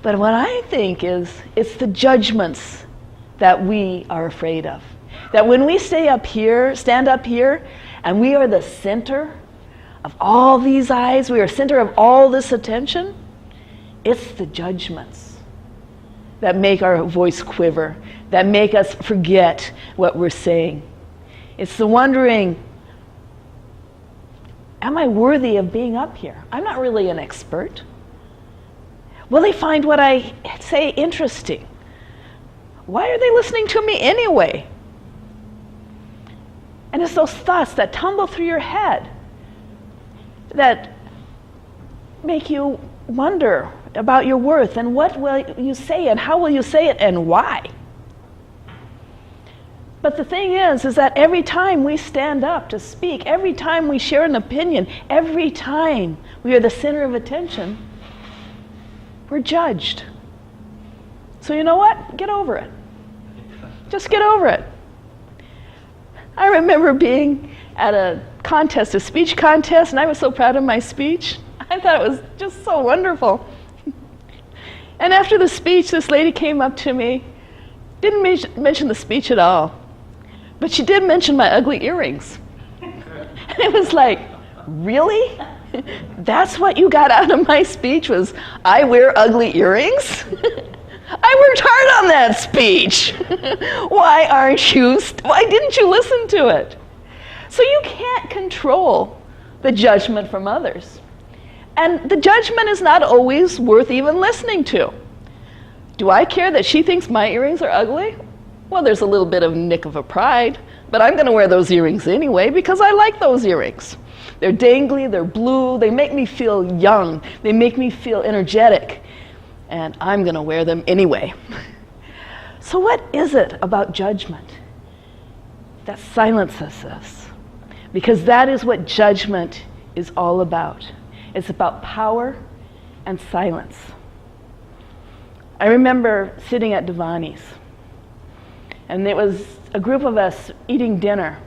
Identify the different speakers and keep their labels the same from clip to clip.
Speaker 1: But what I think is, it's the judgments that we are afraid of. That when we stand up here, and we are the center of all these eyes, we are center of all this attention, it's the judgments that make our voice quiver, that make us forget what we're saying. It's the wondering, am I worthy of being up here? I'm not really an expert. Will they find what I say interesting? Why are they listening to me anyway? And it's those thoughts that tumble through your head that make you wonder about your worth and what will you say and how will you say it and why. But the thing is that every time we stand up to speak, every time we share an opinion, every time we are the center of attention, we're judged. So you know what? Get over it. Just get over it. I remember being at a contest, a speech contest, and I was so proud of my speech. I thought it was just so wonderful. And after the speech, this lady came up to me, didn't mention the speech at all, but she did mention my ugly earrings. And it was like, really? That's what you got out of my speech was, I wear ugly earrings? I worked hard on that speech. Why didn't you listen to it? So you can't control the judgment from others. And the judgment is not always worth even listening to. Do I care that she thinks my earrings are ugly? Well, there's a little bit of nick of a pride, but I'm going to wear those earrings anyway because I like those earrings. They're dangly, they're blue, they make me feel young, they make me feel energetic, and I'm going to wear them anyway. So what is it about judgment that silences us? Because that is what judgment is all about. It's about power and silence. I remember sitting at Devani's, and there was a group of us eating dinner.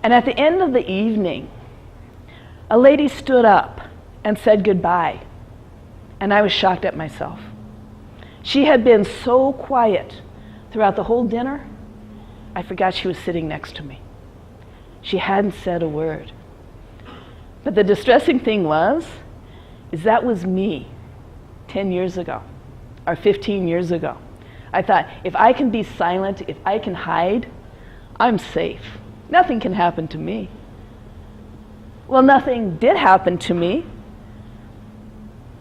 Speaker 1: And at the end of the evening, a lady stood up and said goodbye. And I was shocked at myself. She had been so quiet throughout the whole dinner, I forgot she was sitting next to me. She hadn't said a word. But the distressing thing is that was me 10 years ago, or 15 years ago. I thought, if I can be silent, if I can hide, I'm safe. Nothing can happen to me. Well, nothing did happen to me,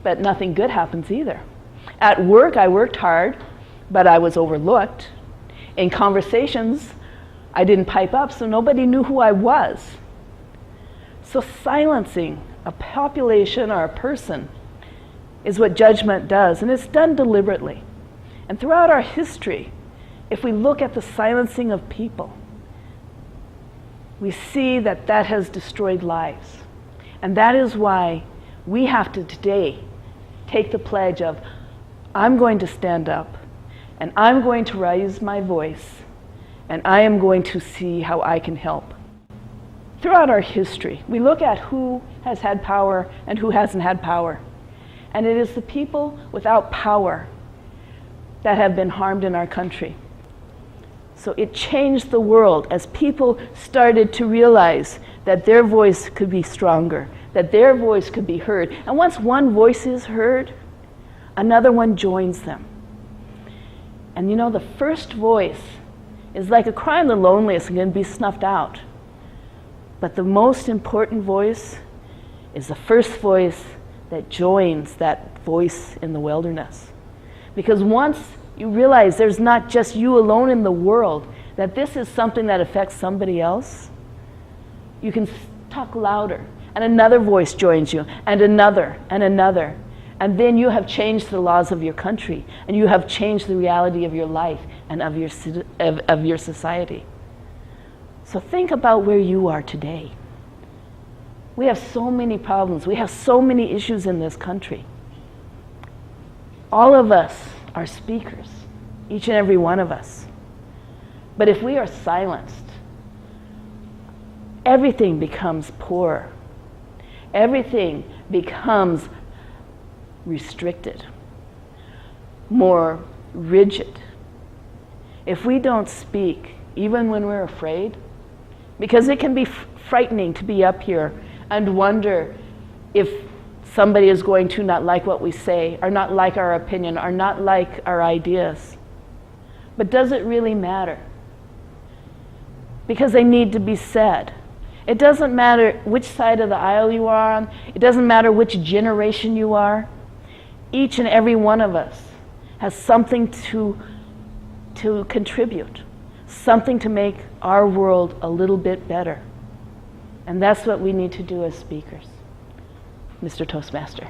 Speaker 1: but nothing good happens either. At work, I worked hard, but I was overlooked. In conversations, I didn't pipe up, so nobody knew who I was. So silencing a population or a person is what judgment does, and it's done deliberately. And throughout our history, if we look at the silencing of people, we see that that has destroyed lives. And that is why we have to today take the pledge of, I'm going to stand up, and I'm going to raise my voice, and I am going to see how I can help. Throughout our history, we look at who has had power and who hasn't had power. And it is the people without power that have been harmed in our country. So it changed the world as people started to realize that their voice could be stronger, that their voice could be heard. And once one voice is heard, another one joins them. And you know, the first voice is like a cry in the loneliest and can be snuffed out. But the most important voice is the first voice that joins that voice in the wilderness. Because once you realize there's not just you alone in the world, that this is something that affects somebody else, you can talk louder, and another voice joins you, and another, and another. And then you have changed the laws of your country, and you have changed the reality of your life and of your society. So think about where you are today. We have so many problems. We have so many issues in this country. All of us are speakers, each and every one of us. But if we are silenced, everything becomes poor. Everything becomes restricted. more rigid, if we don't speak, even when we're afraid, because it can be frightening to be up here and wonder if somebody is going to not like what we say, or not like our opinion, or not like our ideas. But does it really matter? Because they need to be said. It doesn't matter which side of the aisle you are on. It doesn't matter which generation you are. Each and every one of us has something to contribute, something to make our world a little bit better. And that's what we need to do as speakers. Mr. Toastmaster.